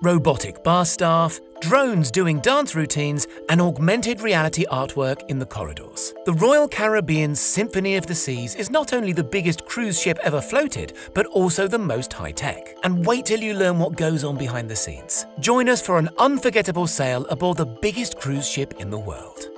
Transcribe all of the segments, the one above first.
robotic bar staff, drones doing dance routines, and augmented reality artwork in the corridors. The Royal Caribbean's Symphony of the Seas is not only the biggest cruise ship ever floated, but also the most high-tech. And wait till you learn what goes on behind the scenes. Join us for an unforgettable sail aboard the biggest cruise ship in the world.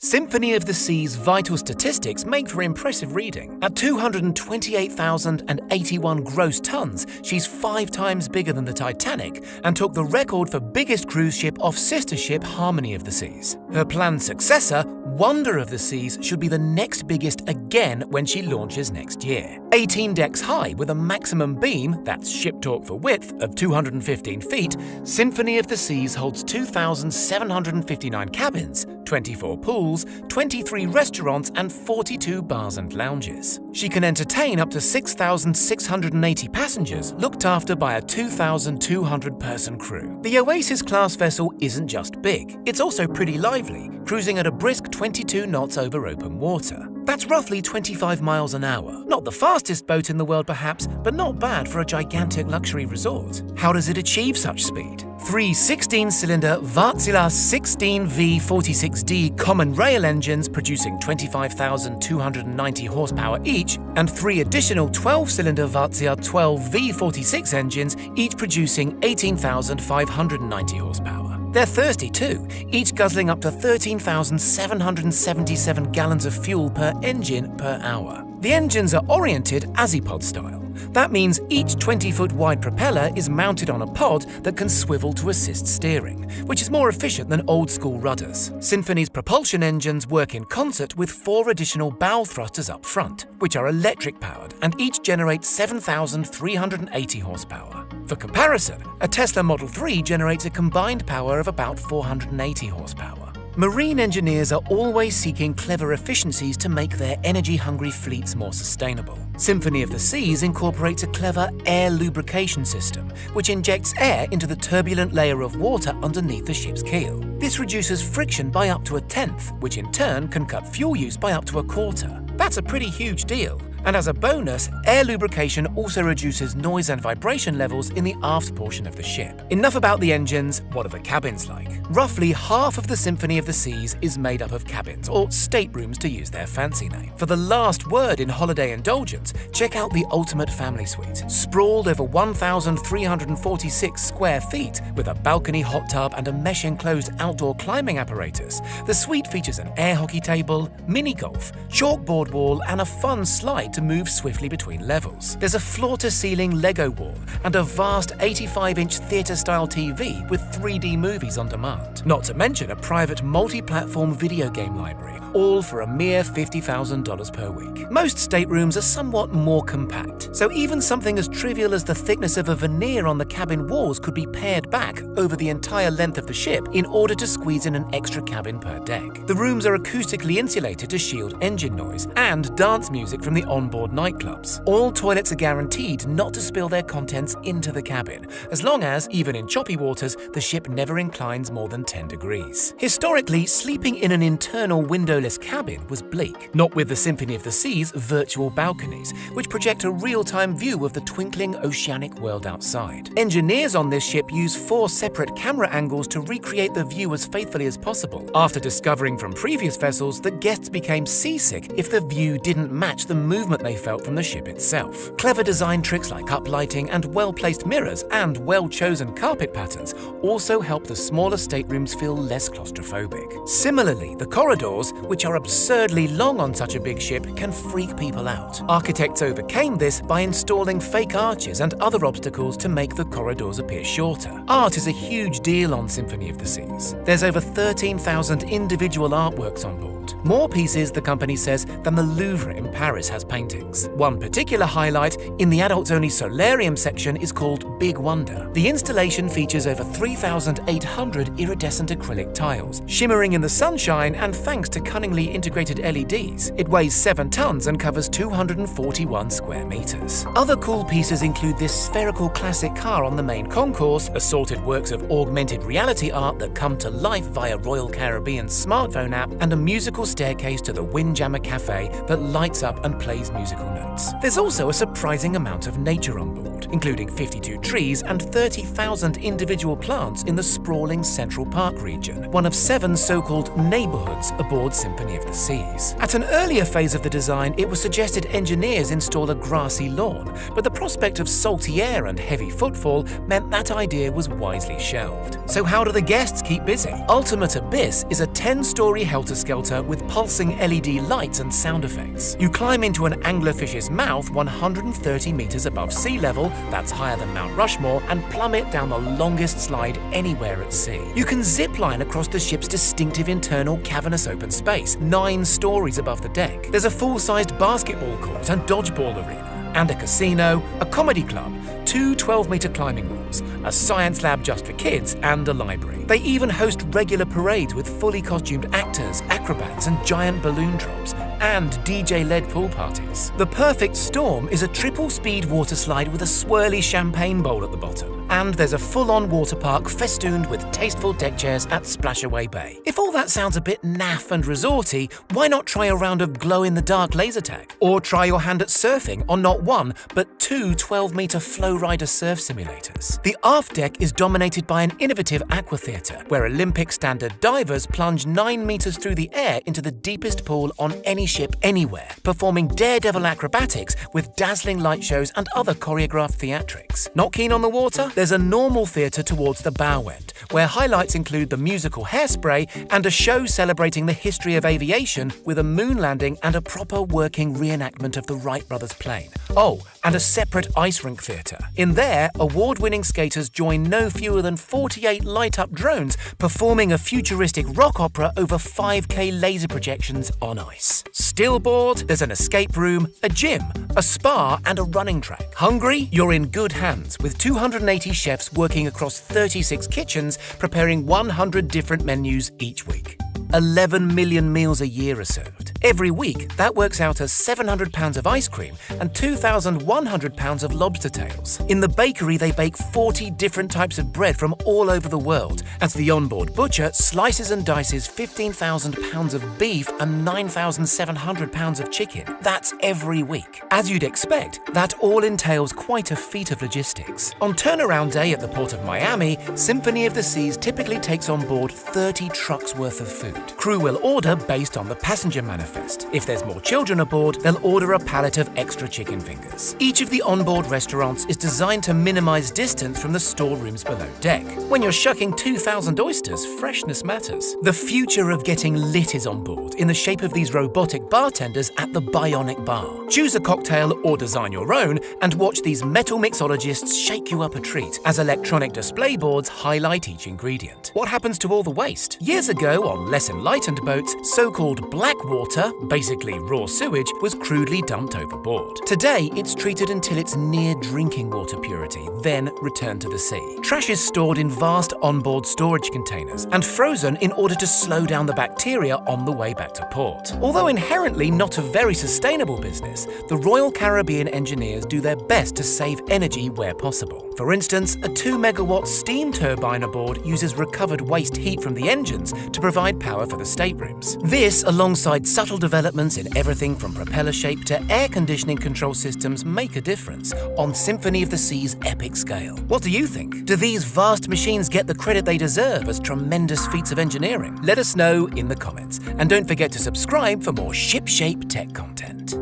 Symphony of the Sea's vital statistics make for impressive reading. At 228,081 gross tons, she's 5 times bigger than the Titanic and took the record for biggest cruise ship off sister ship Harmony of the Seas. Her planned successor, Wonder of the Seas, should be the next biggest again when she launches next year. 18 decks high with a maximum beam, that's ship talk for width, of 215 feet, Symphony of the Seas holds 2,759 cabins, 24 pools, 23 restaurants and 42 bars and lounges. She can entertain up to 6,680 passengers, looked after by a 2,200-person crew. The Oasis-class vessel isn't just big, it's also pretty lively, cruising at a brisk 22 knots over open water. That's roughly 25 miles an hour. Not the fastest boat in the world perhaps, but not bad for a gigantic luxury resort. How does it achieve such speed? 3 16-cylinder Wärtsilä 16V46D common rail engines producing 25,290 horsepower each, and 3 additional 12-cylinder Wärtsilä 12V46 engines, each producing 18,590 horsepower. They're thirsty too, each guzzling up to 13,777 gallons of fuel per engine per hour. The engines are oriented Azipod style. That means each 20-foot wide propeller is mounted on a pod that can swivel to assist steering, which is more efficient than old-school rudders. Symphony's propulsion engines work in concert with 4 additional bow thrusters up front, which are electric-powered and each generate 7,380 horsepower. For comparison, a Tesla Model 3 generates a combined power of about 480 horsepower. Marine engineers are always seeking clever efficiencies to make their energy-hungry fleets more sustainable. Symphony of the Seas incorporates a clever air lubrication system, which injects air into the turbulent layer of water underneath the ship's keel. This reduces friction by up to 1/10, which in turn can cut fuel use by up to 1/4. That's a pretty huge deal. And as a bonus, air lubrication also reduces noise and vibration levels in the aft portion of the ship. Enough about the engines, what are the cabins like? Roughly half of the Symphony of the Seas is made up of cabins, or staterooms to use their fancy name. For the last word in holiday indulgence, check out the Ultimate Family Suite. Sprawled over 1,346 square feet, with a balcony hot tub and a mesh-enclosed outdoor climbing apparatus, the suite features an air hockey table, mini-golf, chalkboard wall and a fun slide to move swiftly between levels. There's a floor-to-ceiling Lego wall and a vast 85-inch theatre-style TV with 3D movies on demand. Not to mention a private multi-platform video game library, all for a mere $50,000 per week. Most staterooms are somewhat more compact, so even something as trivial as the thickness of a veneer on the cabin walls could be pared back over the entire length of the ship in order to squeeze in an extra cabin per deck. The rooms are acoustically insulated to shield engine noise and dance music from the onboard nightclubs. All toilets are guaranteed not to spill their contents into the cabin, as long as, even in choppy waters, the ship never inclines more than 10 degrees. Historically, sleeping in an internal windowless cabin was bleak, not with the Symphony of the Seas' virtual balconies, which project a real-time view of the twinkling oceanic world outside. Engineers on this ship use 4 separate camera angles to recreate the view as faithfully as possible, after discovering from previous vessels that guests became seasick if the view didn't match the movement they felt from the ship itself. Clever design tricks like uplighting and well-placed mirrors and well-chosen carpet patterns also help the smaller staterooms feel less claustrophobic. Similarly, the corridors, which are absurdly long on such a big ship, can freak people out. Architects overcame this by installing fake arches and other obstacles to make the corridors appear shorter. Art is a huge deal on Symphony of the Seas. There's over 13,000 individual artworks on board. More pieces, the company says, than the Louvre in Paris has paintings. One particular highlight in the adults-only solarium section is called Big Wonder. The installation features over 3,800 iridescent acrylic tiles, shimmering in the sunshine and thanks to cunningly integrated LEDs. It weighs 7 tons and covers 241 square meters. Other cool pieces include this spherical classic car on the main concourse, assorted works of augmented reality art that come to life via Royal Caribbean's smartphone app, and a musical staircase to the Windjammer Cafe that lights up and plays musical notes. There's also a surprising amount of nature on board, including 52 trees and 30,000 individual plants in the sprawling Central Park region, one of 7 so-called neighborhoods aboard Symphony of the Seas. At an earlier phase of the design, it was suggested engineers install a grassy lawn, but the prospect of salty air and heavy footfall meant that idea was wisely shelved. So how do the guests keep busy? Ultimate Abyss is a 10-story helter-skelter with pulsing LED lights and sound effects. You climb into an anglerfish's mouth 130 meters above sea level, that's higher than Mount Rushmore, and plummet down the longest slide anywhere at sea. You can zipline across the ship's distinctive internal cavernous open space, 9 stories above the deck. There's a full-sized basketball court and dodgeball arena, and a casino, a comedy club, 2 12-meter climbing walls, a science lab just for kids, and a library. They even host regular parades with fully costumed actors, acrobats, and giant balloon drops, and DJ-led pool parties. The perfect storm is a triple-speed water slide with a swirly champagne bowl at the bottom. And there's a full-on water park festooned with tasteful deck chairs at Splashaway Bay. If all that sounds a bit naff and resorty, why not try a round of glow-in-the-dark laser tag? Or try your hand at surfing on not 1, but 2 12-meter flow rider surf simulators. The aft deck is dominated by an innovative aqua theatre, where Olympic standard divers plunge 9 meters through the air into the deepest pool on any ship anywhere, performing daredevil acrobatics with dazzling light shows and other choreographed theatrics. Not keen on the water? There's a normal theatre towards the bow end, where highlights include the musical Hairspray and a show celebrating the history of aviation with a moon landing and a proper working reenactment of the Wright brothers plane. Oh, and a separate ice rink theatre. In there, award-winning skaters join no fewer than 48 light-up drones performing a futuristic rock opera over 5K laser projections on ice. Still bored? There's an escape room, a gym, a spa, and a running track. Hungry? You're in good hands, with 280 chefs working across 36 kitchens, preparing 100 different menus each week. 11 million meals a year are served. Every week, that works out as 700 pounds of ice cream and 2,100 pounds of lobster tails. In the bakery, they bake 40 different types of bread from all over the world, as the onboard butcher slices and dices 15,000 pounds of beef and 9,700 pounds of chicken. That's every week. As you'd expect, that all entails quite a feat of logistics. On turnaround day at the port of Miami, Symphony of the Seas typically takes on board 30 trucks worth of food. Crew will order based on the passenger manifest. If there's more children aboard, they'll order a pallet of extra chicken fingers. Each of the onboard restaurants is designed to minimize distance from the storerooms below deck. When you're shucking 2,000 oysters, freshness matters. The future of getting lit is on board, in the shape of these robotic bartenders at the Bionic Bar. Choose a cocktail or design your own, and watch these metal mixologists shake you up a treat as electronic display boards highlight each ingredient. What happens to all the waste? Years ago, on less enlightened boats, so-called black water, basically raw sewage, was crudely dumped overboard. Today, it's treated until it's near drinking water purity, then returned to the sea. Trash is stored in vast onboard storage containers and frozen in order to slow down the bacteria on the way back to port. Although inherently not a very sustainable business, the Royal Caribbean engineers do their best to save energy where possible. For instance, a 2-megawatt steam turbine aboard uses recovered waste heat from the engines to provide power for the staterooms. This, alongside subtle developments in everything from propeller shape to air conditioning control systems, make a difference on Symphony of the Sea's epic scale. What do you think? Do these vast machines get the credit they deserve as tremendous feats of engineering? Let us know in the comments. And don't forget to subscribe for more ship-shape tech content.